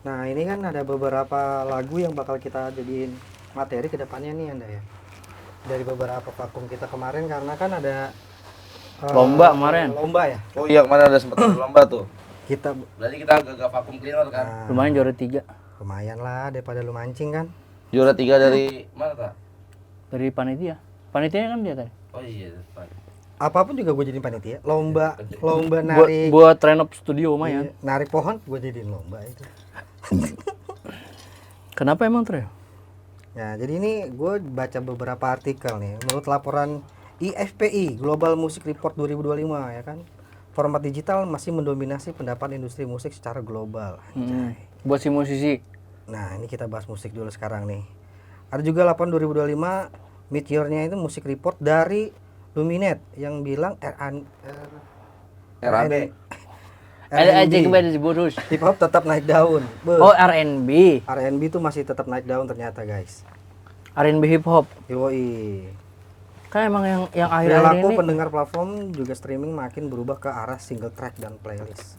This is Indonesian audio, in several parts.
Nah ini kan ada beberapa lagu yang bakal kita jadiin materi ke depannya nih Anda ya. Dari beberapa vakum kita kemarin karena kan ada Lomba kemarin. Lomba ya. Oh iya, kemarin ada sempat lomba tuh. Kita Berarti kita agak vakum cleaner kan? Lumayan juara 3 lumayan lah daripada lu mancing kan. Juara 3 dari mana tak? dari panitia. Panitianya kan dia tadi. Oh iya, Pak. Apapun juga gue jadiin panitia. Lomba Buat narik train up studio lumayan. narik pohon gue jadiin lomba itu. Kenapa emang trail? Ya, jadi ini gue baca beberapa artikel nih. Menurut laporan IFPI Global Music Report 2025 ya kan, format digital masih mendominasi pendapat industri musik secara global. Buat si musisi. Nah, ini kita bahas musik dulu sekarang nih. Ada juga laporan 2025 Meteor-nya itu musik report dari Luminet yang bilang RAB. Ada aja kembali boros. hip hop tetap naik daun. Oh, R&B. R&B tuh masih tetap naik daun ternyata, guys. R&B hip hop. Yoi. Kan emang yang akhir-akhir Perilaku ini. pendengar platform juga streaming makin berubah ke arah single track dan playlist.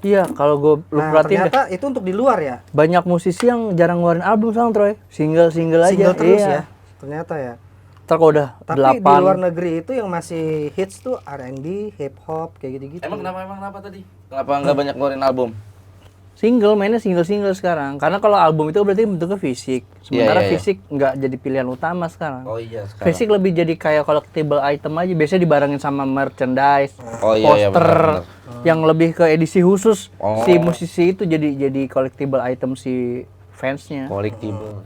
Iya, kalau lu Nah, perhatiin ternyata itu untuk di luar ya. banyak musisi yang jarang ngeluarin album sama Troy. Single aja. Single terus Iya. ya. Ternyata ya. Ntar kalau udah Tapi 8 di luar negeri itu yang masih hits tuh R&B, hip hop kayak gitu-gitu. Emang kenapa tadi? Kenapa nggak banyak ngeluarin album? single, mainnya single sekarang. Karena kalau album itu berarti bentuknya fisik. Sementara iya. fisik nggak jadi pilihan utama sekarang. Oh iya, sekarang. Fisik lebih jadi kayak collectible item aja. Biasanya dibarengin sama merchandise, Oh iya, poster, benar. yang lebih ke edisi khusus. Oh. Si musisi itu jadi collectible item si fansnya. Collectible.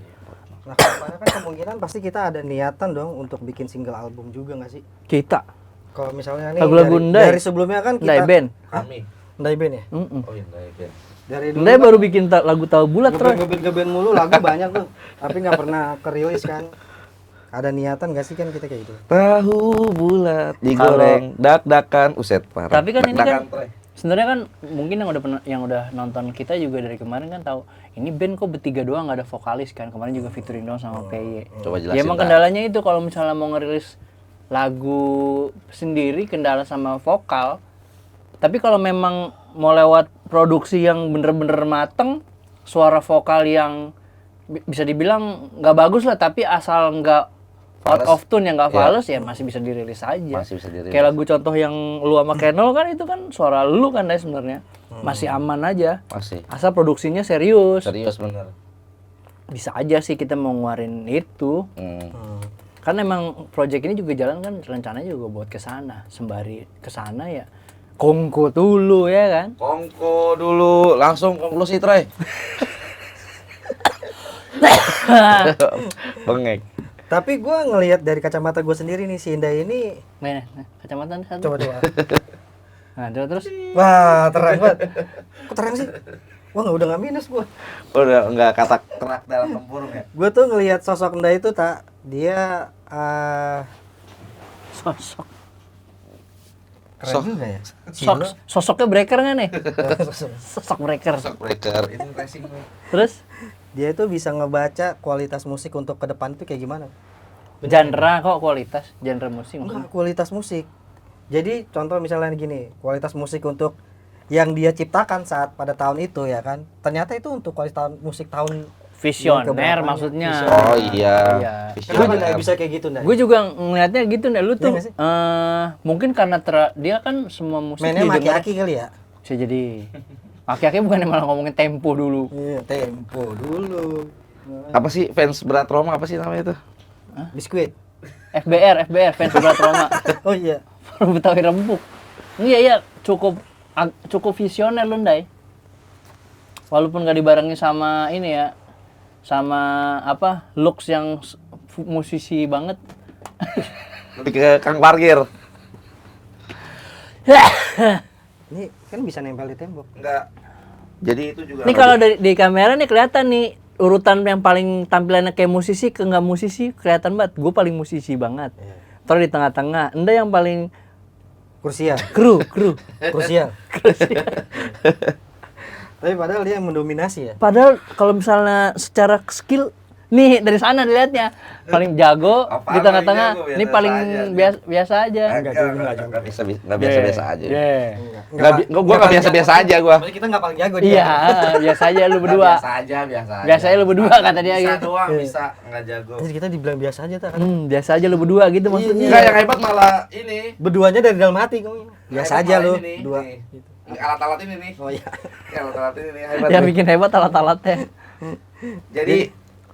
Nah, kedepannya kan kemungkinan pasti kita ada niatan dong untuk bikin single album juga nggak sih? Kita. Kalau misalnya nih Lagu-lagu Ndai. dari sebelumnya kan kita Ndai band. Kami. Ndai band ya. Oh iya, band. Dari dulu Ndai baru bikin lagu tahu bulat Troy. ngeband mulu lagu banyak tuh, tapi nggak pernah kerilis kan. Ada niatan nggak sih kan kita kayak gitu? Tahu bulat digoreng, dak-dakan, uset parah. Tapi kan ini kan Dak-dakan, Troy. sebenarnya kan mungkin yang udah nonton kita juga dari kemarin kan tahu ini band kok bertiga doang nggak ada vokalis kan, kemarin juga featuring doang sama PY. Coba Ya jelasin. emang Tak. kendalanya itu kalau misalnya mau ngerilis lagu sendiri kendala sama vokal. Tapi kalau memang mau lewat produksi yang bener-bener mateng, suara vokal yang bisa dibilang nggak bagus lah, tapi asal nggak out Fales. of tune yang nggak Iya. fals ya masih bisa dirilis aja. Masih bisa dirilis. Kayak lagu contoh yang lu sama Kenol kan itu kan suara lu kan deh sebenarnya. Masih aman aja. Masih. Asal produksinya serius. Serius bener. Bisa aja sih kita mau ngeluarin itu. Kan emang project ini juga jalan kan rencananya juga buat ke sana. Sembari ke sana ya kongko dulu ya kan. Kongko dulu, langsung konklusi, Troy. Bengek. Tapi gue ngelihat dari kacamata gue sendiri nih si Indah ini, Nah, kacamata nih satu. coba. Nah, terus Wah, terang banget. Kok terang sih? Wah, udah nggak minus gue. Udah nggak kata kerak dalam tempurung ya? Gue tuh ngelihat sosok Indah itu tak, dia sosok keren juga ya. sosoknya breaker nggak nih? Sosok breaker. Shock breaker. Itu racing. Terus Dia itu bisa ngebaca kualitas musik untuk ke depan itu kayak gimana? genre kok kualitas genre musik maksudnya. Enggak, kualitas musik. Jadi contoh misalnya gini, kualitas musik untuk yang dia ciptakan saat pada tahun itu ya kan. Ternyata itu untuk kualitas musik tahun Visioner keberapanya. maksudnya. Oh iya. Iya. Kenapa nggak bisa kayak gitu, Nda? Gue juga ngelihatnya gitu nih, lu tuh nggak sih? mungkin karena dia kan semua musik Mainnya didengar- maki-aki kali ya? bisa jadi. Aki-aki bukan malah ngomongin tempo dulu. Iya, tempo dulu. Apa sih fans berat Roma apa sih namanya itu? Biskuit. FBR fans berat Roma. Oh iya. Betawi rempuk. Iya cukup visioner lu Ndai. Walaupun nggak dibarengi sama ini ya, sama apa looks yang musisi banget. Lebih ke kang parkir. Ini kan bisa nempel di tembok. Enggak. Jadi itu juga. Ini kalau di kamera nih kelihatan nih urutan yang paling tampilannya kayak musisi ke nggak musisi kelihatan banget. Gue paling musisi banget. Terus di tengah-tengah, Enda yang paling Krusial. kru. Krusial. Tapi padahal dia yang mendominasi ya. Padahal kalau misalnya secara skill Nih dari sana dilihatnya paling jago Apaan di tengah-tengah. paling jago? Ini Biasa paling aja. biasa aja. Enggak juga. Nggak biasa-biasa aja. Yeah. Gua nggak biasa-biasa aja gua. Berarti kita nggak paling jago Iya, biasa aja lu berdua. Biasa aja. Biasanya lu berdua kata dia Bisa gitu. doang, bisa nggak jago. Terus kita dibilang biasa aja tak kan. Biasa aja lu berdua gitu maksudnya. Enggak, yang hebat malah ini. Berduanya dari dalam hati kamu. Biasa Hebat aja malah lu ini nih, dua. nih. Alat-alat ini nih. Oh iya. Alat-alat ini nih hebat. Yang nih. bikin hebat alat-alatnya. Jadi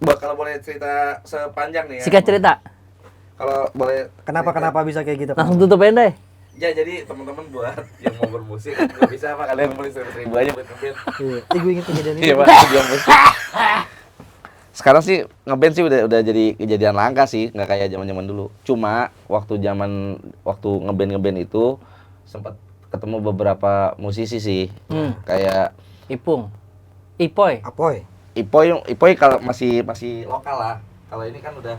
kalau boleh cerita sepanjang nih ya. Sikat cerita. Kalau boleh Kenapa bisa kayak gitu? Langsung tutup aja deh. Ya jadi teman-teman buat yang mau bermusik nggak bisa apa kalian beli 100.000 aja buat ngeband. Iya. Gue inget kejadian Iya, itu. Pak. Dia musik. Sekarang sih ngeband sih udah jadi kejadian langka sih, nggak kayak zaman-zaman dulu. Cuma waktu ngeband itu sempat ketemu beberapa musisi sih. Kayak Ipung. Ipoy. Apoy. Ipoy kalau masih lokal lah. Kalau ini kan udah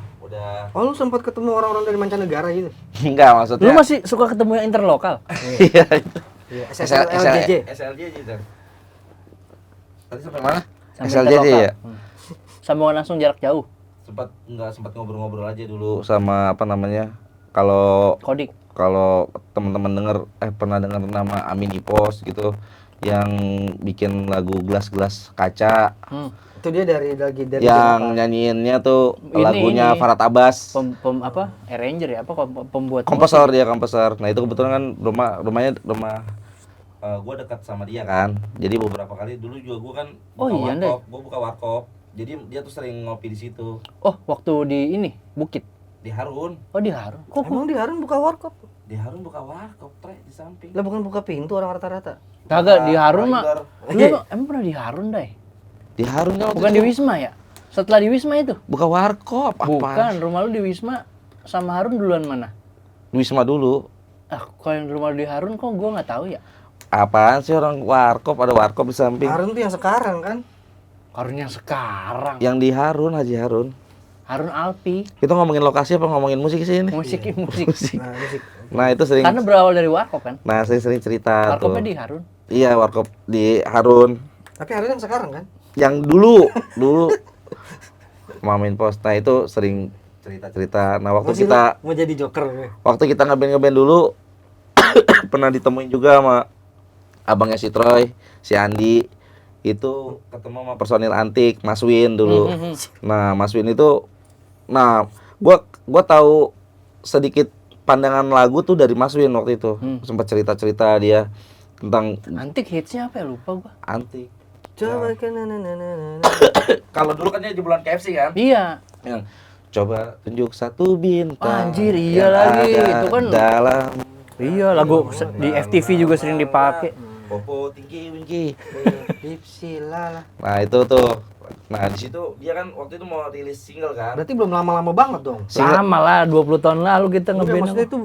Oh lu sempat ketemu orang-orang dari mancanegara gitu? enggak maksudnya. Lu masih suka ketemu yang interlokal? Iya. Iya. SLJJ. SLJJ. SLJ aja. Tadi sampai mana? Sampai SLJJ interlokal. ya. Sambungan langsung jarak jauh. Sempat ngobrol-ngobrol aja dulu sama apa namanya? Kalau Kodik. teman-teman pernah dengar nama Amin Ipos gitu yang bikin lagu gelas-gelas kaca. Itu dia dari Yang nyanyiinnya tuh Ini. lagunya Farhat Abbas. Arranger ya apa pembuat Komposer. Nah itu kebetulan kan rumah gua dekat sama dia kan. Jadi beberapa kali dulu juga gua kan Oh iya, Ndai. gua buka warkop. Jadi dia tuh sering ngopi di situ. Oh, waktu di ini Bukit. Di Harun. Oh, di Harun. Kok Emang di Harun buka warkop? Di Harun buka warkop, di samping. Lah bukan buka pintu orang rata-rata. kagak di Harun mah. Grinder. Lu emang pernah di Harun, Dai? Di Harunnya waktu Bukan itu di Wisma ya? Setelah di Wisma itu? buka warkop. Bukan, rumah lu di Wisma sama Harun duluan mana? Wisma dulu. Kalau yang rumah di Harun kok gua nggak tahu ya. Apaan sih orang warkop, ada warkop di samping. Harun tuh yang sekarang kan? Harun yang sekarang. Yang di Harun, Haji Harun. Harun Alpi. Kita ngomongin lokasi apa ngomongin musik sih ini? Musik. Nah, musik. Nah, itu sering. Karena berawal dari Warkop kan? Nah, sering cerita tuh. Warkopnya di Harun. Iya, warkop di Harun. Tapi Harun yang sekarang kan? Yang dulu Mamin Pos. Nah, itu sering cerita-cerita. Nah, Masih lu mau jadi joker gue. waktu kita ngeband dulu pernah ditemuin juga sama abangnya si Troy, si Andi. Itu ketemu sama personil antik, Mas Win dulu. Nah, Mas Win itu gua tahu sedikit pandangan lagu tuh dari Mas Win waktu itu. Sempat cerita-cerita dia tentang Antik hitsnya apa ya? Lupa gua. antik. Coba kan Kalau dulu kan dia di bulan KFC kan? Iya. Yang coba tunjuk satu bintang. Anjir, iya yang lagi. ada Itu kan dalam Iya, lagu di FTV juga sering dipakai. popo tinggi wingki. Ipsila lah. Nah, itu tuh. Nah, di situ dia kan waktu itu mau rilis single kan. Berarti belum lama-lama banget dong. Sama lah, 20 tahun lalu kita Udah, ngeband. maksudnya itu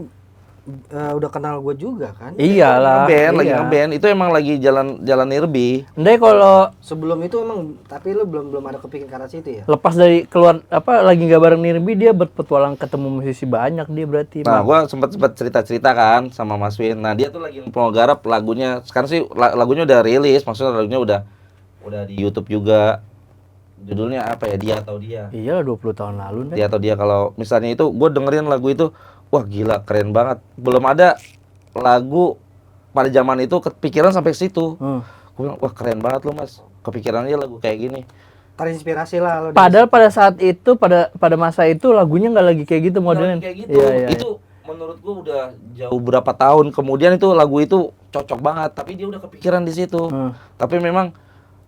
udah kenal gue juga kan? Iyalah. Lagi iya. ngeband. Itu emang lagi jalan nirbi. Ndai kalau Sebelum itu emang, tapi lu belum ada kepikiran ke arah situ ya? lepas dari keluar lagi nggak bareng Nirbi, dia berpetualang ketemu musisi banyak dia berarti. Nah, Bang. gua sempat cerita-cerita kan sama Mas Win. Nah, dia tuh lagi mau garap lagunya. Sekarang sih lagunya udah rilis, maksudnya lagunya udah di YouTube juga. Judulnya apa ya? Dia atau Dia. Iya, 20 tahun lalu Ndai. Dia atau Dia. Kalau misalnya itu gua dengerin lagu itu, wah gila, keren banget. Belum ada lagu pada zaman itu kepikiran sampai ke situ. Gua bilang, wah keren banget lo Mas. Kepikirannya lagu kayak gini. Terinspirasi lah lo. Padahal pada saat itu pada masa itu lagunya nggak lagi kayak gitu modelnya. Kayak gitu. Iya, iya. Itu menurut gua udah jauh berapa tahun kemudian itu lagu itu cocok banget, tapi dia udah kepikiran di situ. Tapi memang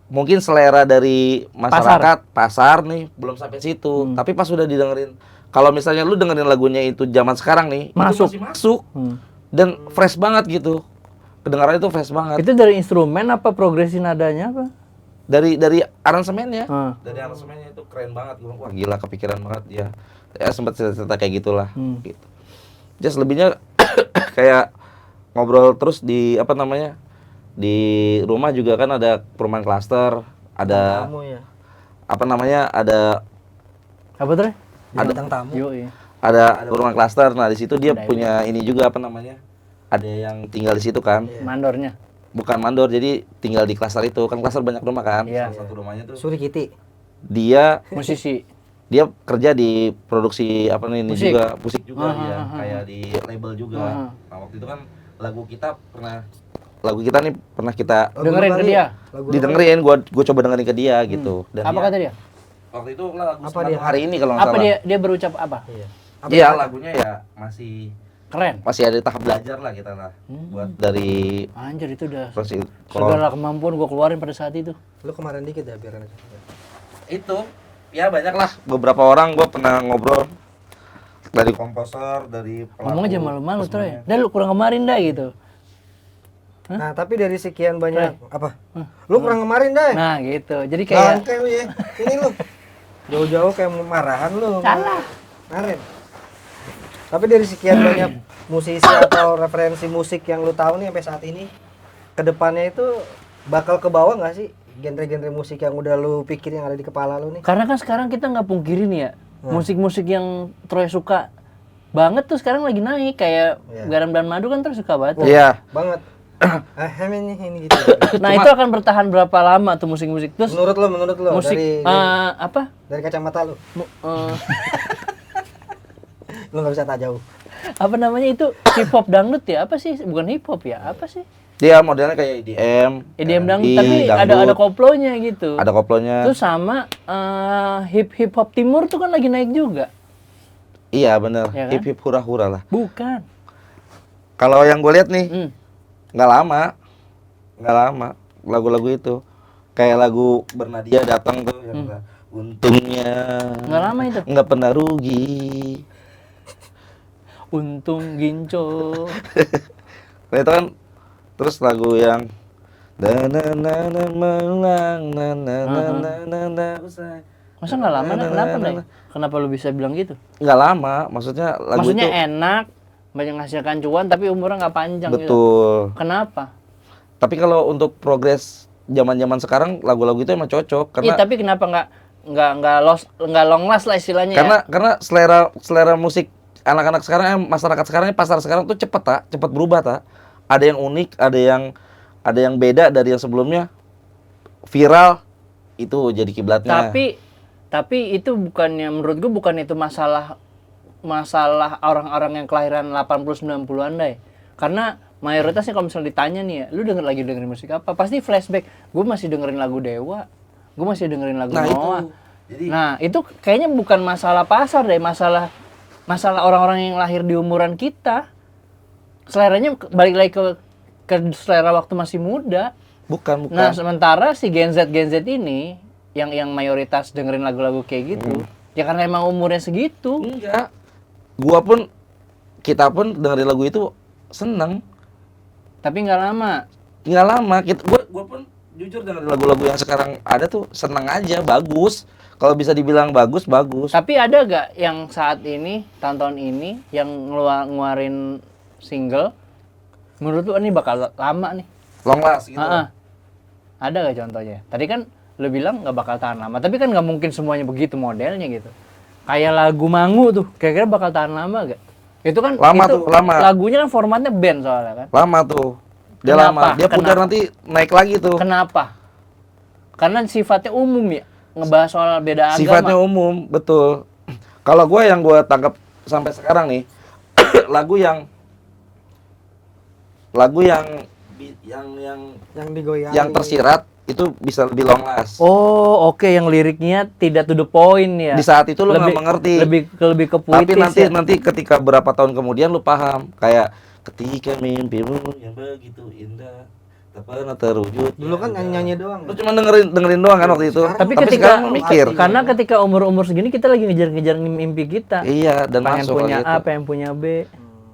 mungkin selera dari masyarakat pasar nih belum sampai situ. Tapi pas udah didengerin, kalau misalnya lu dengerin lagunya itu zaman sekarang nih, Masuk. itu masih masuk. Dan fresh banget gitu. Kedengarannya itu fresh banget. Itu dari instrumen apa progresi nadanya apa? Dari aransemennya. Hmm. Dari aransemennya itu keren banget. Gua, wah gila, kepikiran banget dia. Ya sempat cerita kayak gitulah gitu. Just lebihnya kayak ngobrol terus di apa namanya? Di rumah juga kan ada perumahan klaster, ada Tamu ya. apa namanya? Ada Apa tuh? Bintang tamu. Yo, iya. ada perumahan klaster. Nah, di situ dia Ada punya ini juga apa namanya? Ada yang tinggal di situ kan. Mandornya. Bukan mandor, jadi tinggal di klaster itu. Kan klaster banyak rumah kan. Iya. Salah satu rumahnya tuh Suri Kiti. dia Musisi. dia kerja di produksi apa nih ini Musik. juga musik juga Ah, ya, ah, ah. kayak di label juga. Ah. Nah waktu itu kan lagu kita nih pernah kita Lagu Dengerin lu ke kali, dia. lagu lu didengerin, gua coba dengerin ke dia gitu. Dan Apa dia, kata dia? waktu itu lagu Apa Semangat dia? hari ini kalau nggak Apa salah. dia berucap apa? kali. Iya. Apa Iya yang- lagunya ya masih Keren. ada di tahap belajar lah kita lah buat dari Anjir itu udah versi segala kemampuan gua keluarin pada saat itu. Lu kemarin dikit ya biar aja. itu ya banyak lah beberapa orang gua pernah ngobrol dari komposer dari pelaku Ngomong aja malu-malu semuanya. Troy. Dah lu kurang kemarin dah gitu. Nah, tapi dari sekian banyak apa? Lu kurang kemarin deh. Nah, gitu. Jadi kayak Bangke lu ya. Ini lu. Jauh-jauh kayak marahan lu. Salah. Kemarin. Tapi dari sekian banyak musisi atau referensi musik yang lu tahu nih sampai saat ini, kedepannya itu bakal ke bawah nggak sih genre-genre musik yang udah lu pikir yang ada di kepala lu nih? karena kan sekarang kita nggak pungkiri nih ya, musik-musik yang Troy suka banget tuh sekarang lagi naik kayak Iya. Garam dan Madu kan Troy suka banget. Iya. Banget. ini gitu. Nah, itu akan bertahan berapa lama tuh musik-musik terus Menurut lu musik dari apa? dari kacamata lu. Lu nggak bisa tak jauh. Apa namanya itu hip hop dangdut ya? Apa sih? Bukan hip hop ya? Apa sih? Dia modelnya kayak EDM. EDM dangdut, R&B, tapi ada dangdut. koplonya gitu. Ada koplonya. Terus sama hip hop timur tuh kan lagi naik juga. Iya bener. Ya kan? Hip hip hura hura lah. Bukan. Kalau yang gue lihat nih Hmm. nggak lama lagu-lagu itu kayak lagu Bernadia datang tuh yang untungnya Nggak lama itu. nggak pernah rugi. Untung ginco. Nah, itu kan terus lagu yang na na na na mengulang na na na na na na usai. Masa nggak lama? Kenapa nih? Kenapa lu bisa bilang gitu? Nggak lama, maksudnya lagu Maksudnya itu enak, banyak menghasilkan cuan, tapi umurnya nggak panjang gitu. betul. Kenapa? Tapi kalau untuk progres zaman-zaman sekarang lagu-lagu itu emang cocok Iya, karena tapi kenapa nggak long last lah istilahnya karena selera musik anak-anak sekarang, masyarakat sekarang, pasar sekarang tuh cepet berubah tak. Ada yang unik, ada yang beda dari yang sebelumnya. Viral itu jadi kiblatnya. Tapi itu bukannya, menurut gue bukan itu masalah orang-orang yang kelahiran 80-90-an deh. Karena mayoritasnya kalau misalnya ditanya nih ya, lu dengerin musik apa? Pasti flashback. Gue masih dengerin lagu Dewa. Gue masih dengerin lagu Nah, Noah. itu. Jadi Nah, itu kayaknya bukan masalah pasar deh, masalah orang-orang yang lahir di umuran kita. Seleranya balik lagi ke selera waktu masih muda. bukan. Nah, sementara si Gen Z ini yang mayoritas dengerin lagu-lagu kayak gitu, ya karena emang umurnya segitu. Enggak. Kita pun dengerin lagu itu seneng. Tapi nggak lama. Nggak lama. Gua pun jujur dengerin lagu-lagu yang sekarang ada tuh seneng aja, bagus. Kalau bisa dibilang bagus. Tapi ada gak yang saat ini, tahun-tahun ini, yang ngeluarin single, menurut lu ini bakal lama nih? Long last gitu. Ada gak contohnya? Tadi kan lu bilang nggak bakal tahan lama, tapi kan nggak mungkin semuanya begitu modelnya gitu. Kayak lagu Mangu tuh, kira-kira bakal tahan lama gak? Itu kan Lama. lagunya kan formatnya band soalnya kan. Lama tuh. Dia Kenapa? lama. Dia pudar nanti naik lagi tuh. Kenapa? Karena sifatnya umum ya, ngebahas soal beda agama. Sifatnya umum, betul. Kalau yang gue tangkap sampai sekarang nih, lagu yang Digoyang. yang tersirat itu bisa lebih long last. Oh, oke, yang liriknya tidak to the point ya. Di saat itu lu nggak mengerti. Lebih ke Tapi puitis ya. nanti ketika berapa tahun kemudian lu paham. Kayak ketika mimpimu yang begitu indah tak pernah terwujud. Dulu kan nyanyi doang. Lu cuma dengerin doang kan waktu itu. Tapi sekarang ketika lu mikir. karena ketika umur segini kita lagi ngejar-ngejar mimpi kita. Iya, dan Pengen masuk punya gitu. A, pengen punya B.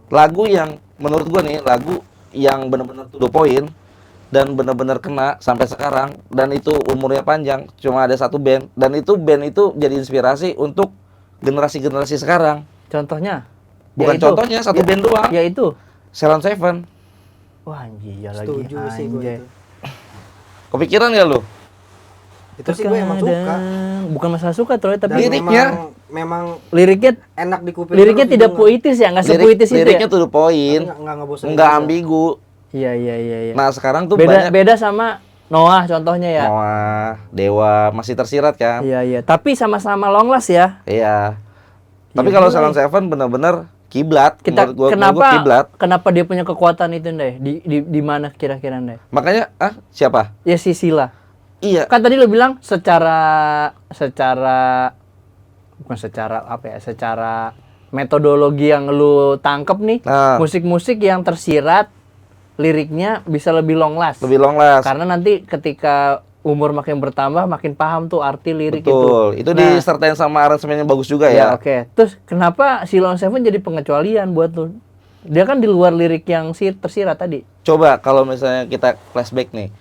Lagu yang menurut gua nih, lagu yang benar-benar to the point dan benar-benar kena sampai sekarang, dan itu umurnya panjang, cuma ada satu band, dan itu band itu jadi inspirasi untuk generasi-generasi sekarang. Contohnya? Bukan Yaitu? contohnya, satu band doang. Yaitu? Ceylon Seven. Wah, anjir ya lagi. Setuju sih gue anjay. itu. Kepikiran ya lu? Itu sih gue emang suka. Terkadang, bukan masalah suka Troy, Dan tapi Liriknya? memang liriknya enak di kuping. liriknya terus tidak gitu, puitis ya, nggak sepuitis itu Liriknya ya. to the point, nggak ngebosenin nggak juga. ambigu. Iya. Nah sekarang tuh Beda banyak beda sama Noah contohnya ya. Noah, Dewa masih tersirat kan? Iya iya. Tapi sama-sama long last ya. Iya. Tapi kalau Salon Seven benar-benar kiblat. Kita menurut gua kiblat. kenapa dia punya kekuatan itu Ndai? Di mana kira-kira Ndai? Makanya siapa? Ya si Sila. Iya. Kan tadi lo bilang secara bukan secara apa ya? Secara metodologi yang lu tangkep nih, Nah. musik-musik yang tersirat liriknya bisa lebih long last. Lebih long last. Karena nanti ketika umur makin bertambah makin paham tuh arti lirik Betul. itu. Itu disertain sama aransemennya bagus juga ya. Oke. Terus kenapa Silon Seven jadi pengecualian buat lu? Dia kan di luar lirik yang tersirat tadi. Coba kalau misalnya kita flashback nih.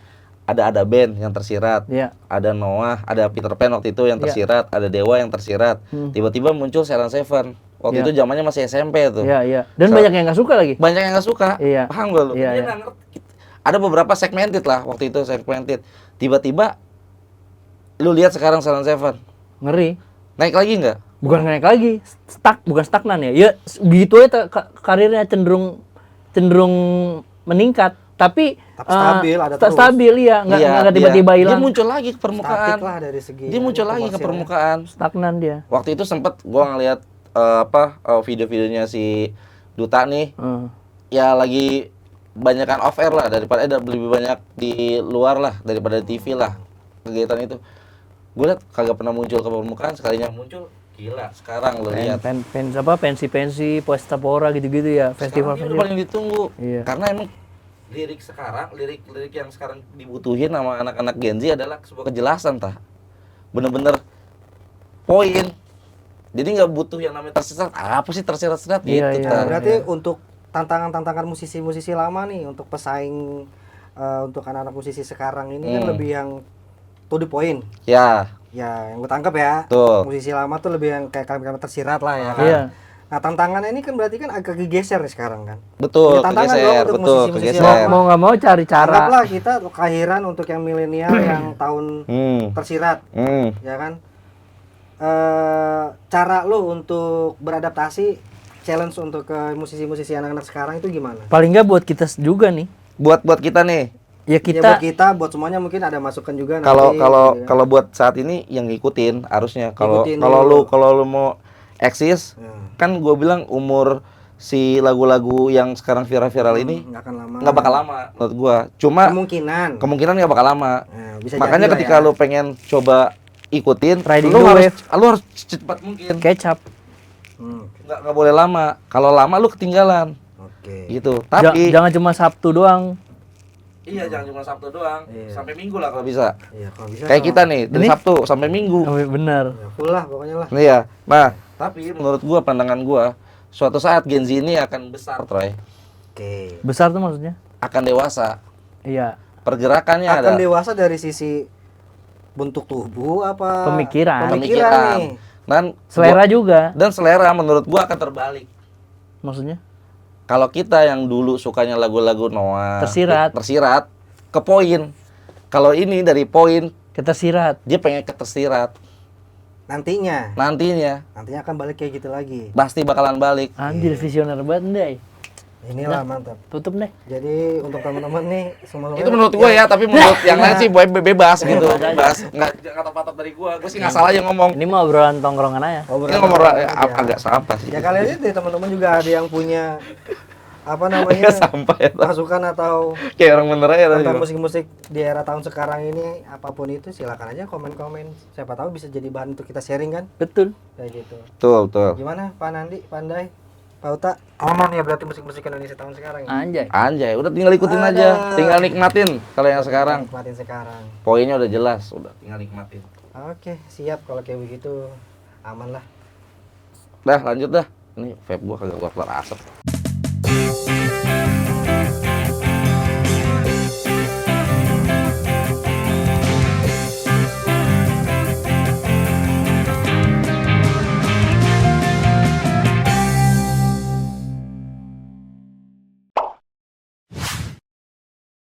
Ada band yang tersirat. Iya. Ada Noah, ada Peter Pan waktu itu yang Iya. tersirat, ada Dewa yang tersirat. Tiba-tiba muncul Salon Seven. Waktu Iya. itu zamannya masih SMP tuh. Iya, iya. Dan So- banyak yang nggak suka lagi. Banyak yang nggak suka. Iya. Paham gak lu? Iya, Dia iya. nggak ngerti. Ada beberapa segmented lah waktu itu segmented. Tiba-tiba lu lihat sekarang Salon Seven Ngeri. naik lagi nggak? Bukan naik lagi, bukan stagnan ya. Ya begitu aja karirnya cenderung meningkat. Tapi stabil, ada terus. stabil ya, nggak tiba-tiba Dia hilang. muncul lagi ke permukaan. Statik lah dari segi Dia muncul lagi ke komersialnya. permukaan. Stagnan dia. Waktu itu sempet gua ngeliat video-videonya si Duta nih, ya lagi banyakan off air lah daripada lebih banyak di luar lah daripada di TV lah kegiatan itu. Gue liat kagak pernah muncul ke permukaan, sekalinya muncul gila. Sekarang lo lihat. Pensi, Pesta Pora gitu-gitu ya, festival. Sekarang ini paling ditunggu. Iya. Karena emang lirik sekarang, lirik yang sekarang dibutuhin sama anak-anak Gen Z adalah sebuah kejelasan tah. Bener-bener poin. Jadi nggak butuh yang namanya tersirat. Apa sih tersirat-sirat Iya, gitu iya. Tah. Berarti untuk tantangan-tantangan musisi-musisi lama nih untuk pesaing untuk anak-anak musisi sekarang ini kan lebih yang to the point. Ya, Ya, yang gue tangkap ya. Tuh. Musisi lama tuh lebih yang kayak kalimat tersirat lah ya kan. Iya. Nah, tantangannya ini kan berarti kan agak kegeser nih sekarang kan. betul, Jadi tantangan dong kegeser, untuk betul, musisi-musisi kegeser. Mau nggak mau cari cara. Anggaplah kita kelahiran untuk yang milenial yang tahun tersirat, ya kan. Cara lu untuk beradaptasi challenge untuk ke musisi-musisi anak-anak sekarang itu gimana? Paling nggak buat kita juga nih. Buat kita nih, Ya Ya buat kita kita, buat semuanya mungkin ada masukan juga kalau nanti. kalau gitu ya. kalau buat saat ini yang ngikutin harusnya kalau Ikutin kalau dulu. lu mau eksis Ya. kan gue bilang umur si lagu-lagu yang sekarang viral-viral ini nggak akan lama. nggak bakal lama menurut gua. Cuma kemungkinan nggak bakal lama. Nah, bisa Makanya jadi lah ketika ya. lu pengen coba ikutin, Riding lu the harus wave. lu harus cepat mungkin. kecap. Nggak boleh lama. Kalau lama lu ketinggalan. Oke. Gitu. Tapi Jangan cuma Sabtu doang. iya jangan cuma Sabtu doang. Iya. Sampai Minggu lah kalau bisa. Iya, kalau bisa Kayak sama- kita nih dari Ini? Sabtu sampai Minggu. Oh, bener. Ya, full lah pokoknya lah. Iya. Nah, tapi menurut gua pandangan gua suatu saat Gen Z ini akan besar, Troy. Oke. Besar tuh maksudnya? Akan dewasa. Iya. Pergerakannya Akan ada dewasa dari sisi bentuk tubuh apa Pemikiran. pemikiran nih. Dan Selera juga. dan selera menurut gua akan terbalik. Maksudnya? Kalau kita yang dulu sukanya lagu-lagu Noah tersirat ke poin. Kalau ini dari poin Ketersirat. dia pengen ketersirat. Nantinya Nantinya akan balik kayak gitu lagi. pasti bakalan balik. Anjir visioner banget Ndai. Inilah mantap. Tutup deh. Jadi untuk teman-teman nih semua Itu menurut gua ya, tapi menurut yang lain sih bebas gitu. Bebas. Enggak patah dari gua. Gua sih nggak salah yang ngomong. Ini mau obrolan tongkrongan aja. Ini ngomong agak sampah sih. Ya kalian aja deh teman-teman juga ada yang punya apa namanya Agak sampah ya. masukan atau Kayak orang bener aja tadi. tentang musik-musik di era tahun sekarang ini apapun itu silakan aja komen-komen. Siapa tahu bisa jadi bahan untuk kita sharing kan Betul. kayak gitu. Betul, betul. Gimana Pak Nandi, Pandai, Pak Uta? Aman ya berarti musik-musik Indonesia tahun sekarang. Anjay. Anjay, udah tinggal ikutin aja. Tinggal nikmatin kalau yang sekarang. Nikmatin sekarang. Poinnya udah jelas, udah tinggal nikmatin. Oke, siap kalau kayak begitu. Aman lah. Dah, lanjut dah. Ini vape gua kagak keluar asap.